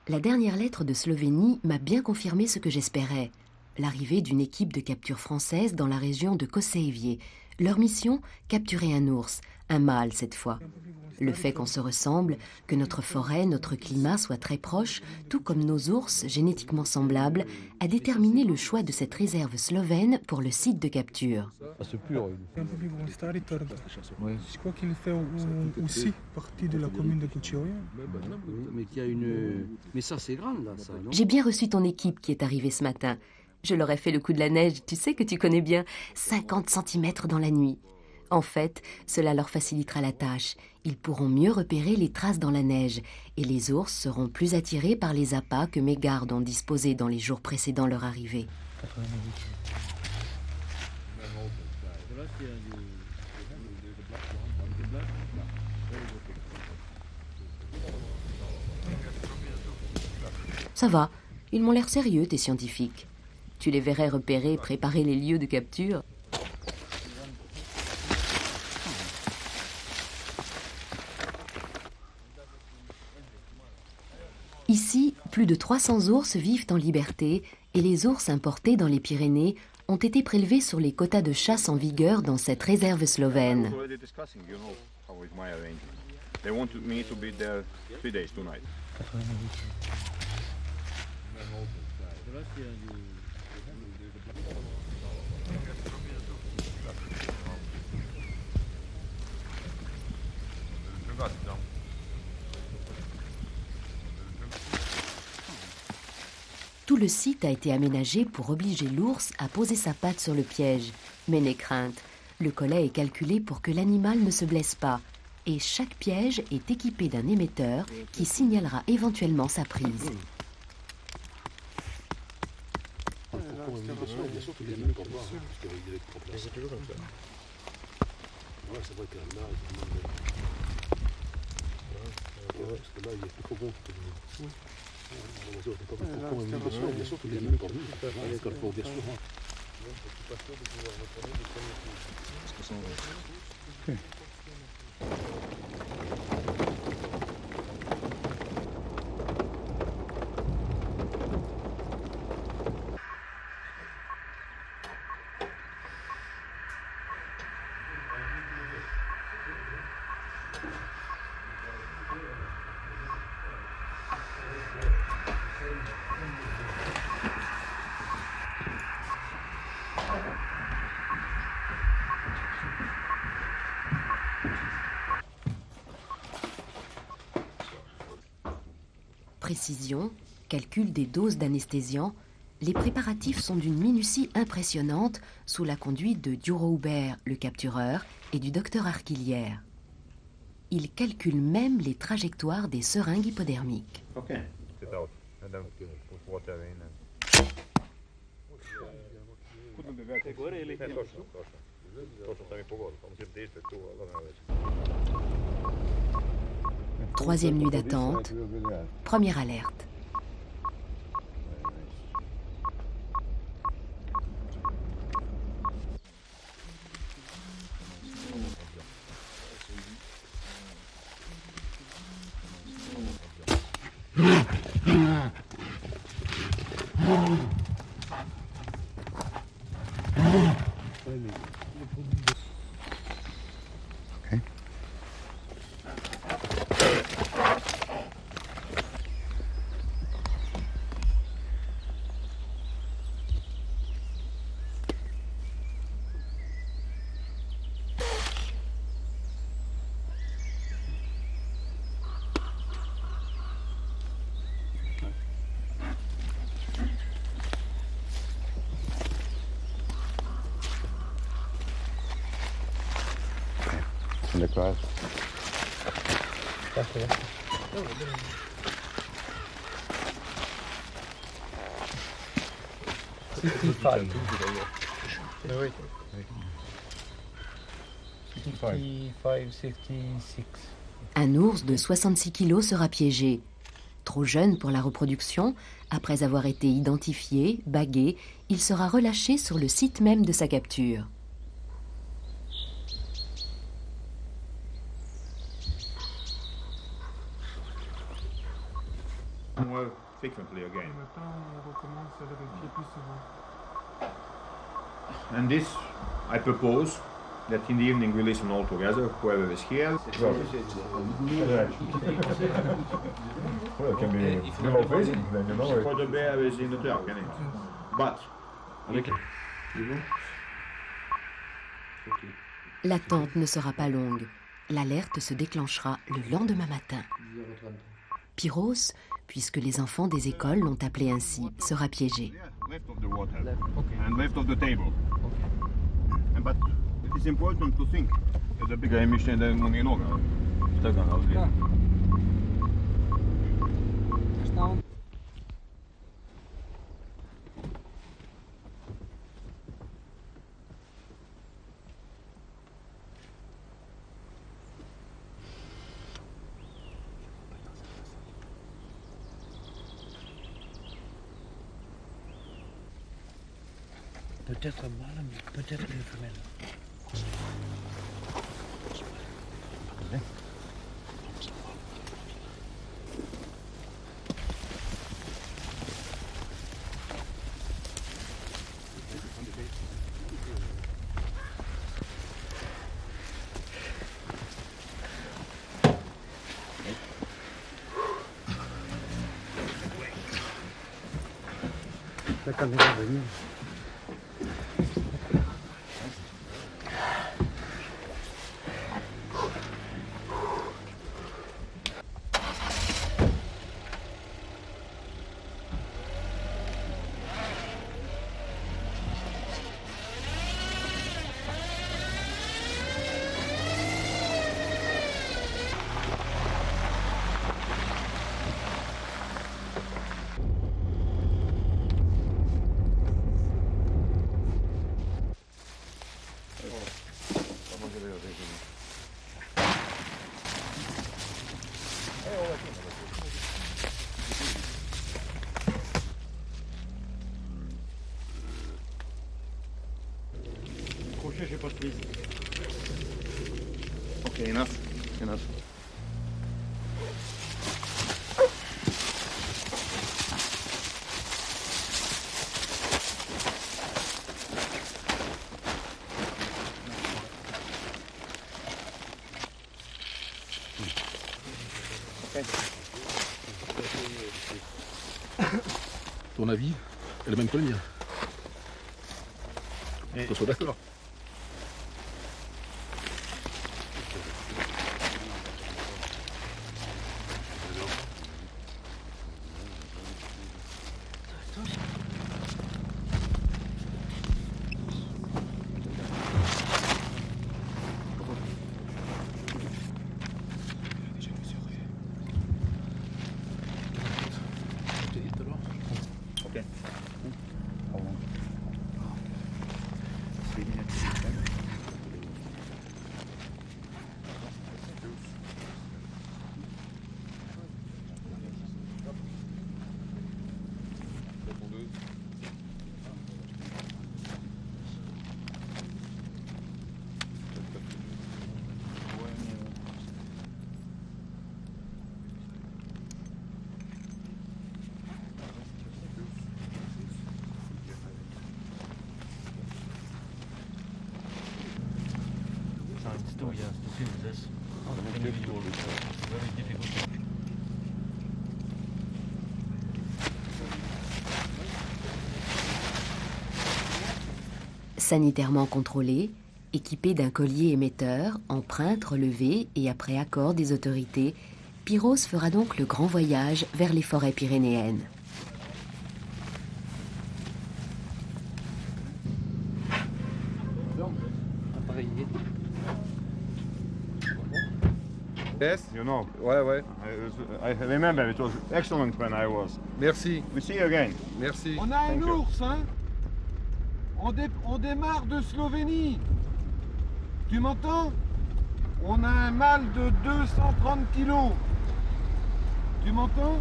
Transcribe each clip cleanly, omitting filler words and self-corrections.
La dernière lettre de Slovénie m'a bien confirmé ce que j'espérais. L'arrivée d'une équipe de capture française dans la région de Koseïevie. Leur mission, capturer un ours, un mâle cette fois. Le fait qu'on se ressemble, que notre forêt, notre climat soient très proches, tout comme nos ours génétiquement semblables, a déterminé le choix de cette réserve slovène pour le site de capture. C'est pur. Je crois qu'il fait aussi partie de la commune de Koutchioria. Mais ça, c'est grand, là, ça, non? J'ai bien reçu ton équipe qui est arrivée ce matin. Je leur ai fait le coup de la neige, tu sais que tu connais bien, 50 cm dans la nuit. En fait, cela leur facilitera la tâche. Ils pourront mieux repérer les traces dans la neige et les ours seront plus attirés par les appâts que mes gardes ont disposés dans les jours précédant leur arrivée. Ça va, ils m'ont l'air sérieux, tes scientifiques. Tu les verrais repérer et préparer les lieux de capture. Ici, plus de 300 ours vivent en liberté et les ours importés dans les Pyrénées ont été prélevés sur les quotas de chasse en vigueur dans cette réserve slovène. Tout le site a été aménagé pour obliger l'ours à poser sa patte sur le piège. Mais n'aie crainte, le collet est calculé pour que l'animal ne se blesse pas. Et chaque piège est équipé d'un émetteur qui signalera éventuellement sa prise. Précision, calcul des doses d'anesthésiants, les préparatifs sont d'une minutie impressionnante sous la conduite de Duro Hubert, le captureur, et du docteur Arquillière. Ils calculent même les trajectoires des seringues hypodermiques. Okay. Troisième nuit d'attente, première alerte. De quoi? Un ours de 66 kilos sera piégé. Trop jeune pour la reproduction, après avoir été identifié, bagué, il sera relâché sur le site même de sa capture. More frequently Le again. matin, on recommence à vérifier plus souvent. And this, I propose that in the evening we listen all together, whoever is here. Well, it can be below facing, then you know it. For the bear is in the truck anyway. But L'attente ne sera pas longue. L'alerte se déclenchera le lendemain matin. Pyros, puisque les enfants des écoles l'ont appelé ainsi, sera piégé. left of the water and left of the table. And but it is important to think that the bigger emission than on the Peut-être mâle, mais peut-être une femelle. La caméra va venir. Crochet, j'ai pas de prise. Okay, enough. Enough. Ton avis est le même que le mien. Qu'on soit d'accord. Okay. Still, yes, to do this. Individual, very difficult. Sanitairement contrôlé, équipé d'un collier émetteur, empreinte relevée et après accord des autorités, Pyros fera donc le grand voyage vers les forêts pyrénéennes. Appareillé. Yes? You know, Ouais, ouais. I remember it was excellent when I was. Merci, We see you again. merci. On a un Thank you. ours, hein. On démarre de Slovénie. Tu m'entends? On a un mâle de 230 kilos. Tu m'entends?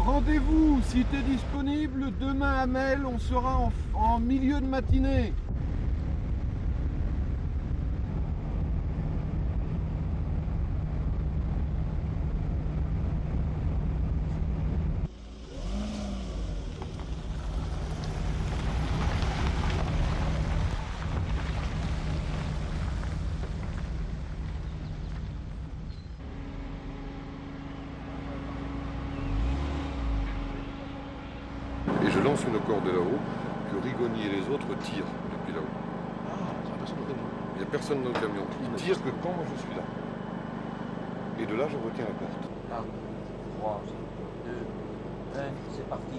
Rendez-vous, si tu es disponible, demain à Mel, on sera en milieu de matinée. lance une corde là-haut, que Rigoni et les autres tirent depuis là-haut. Il n'y a personne dans le camion. Ils tirent que quand je suis là. Et de là, je retiens la porte. 1, 3, 2, 1, c'est parti.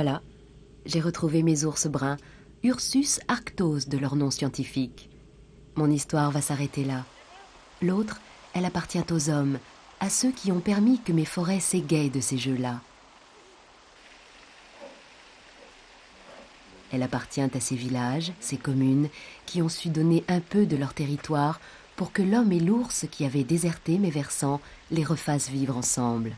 Voilà, j'ai retrouvé mes ours bruns, Ursus arctos de leur nom scientifique. Mon histoire va s'arrêter là. L'autre, elle appartient aux hommes, à ceux qui ont permis que mes forêts s'égayent de ces jeux-là. Elle appartient à ces villages, ces communes, qui ont su donner un peu de leur territoire pour que l'homme et l'ours qui avaient déserté mes versants les refassent vivre ensemble.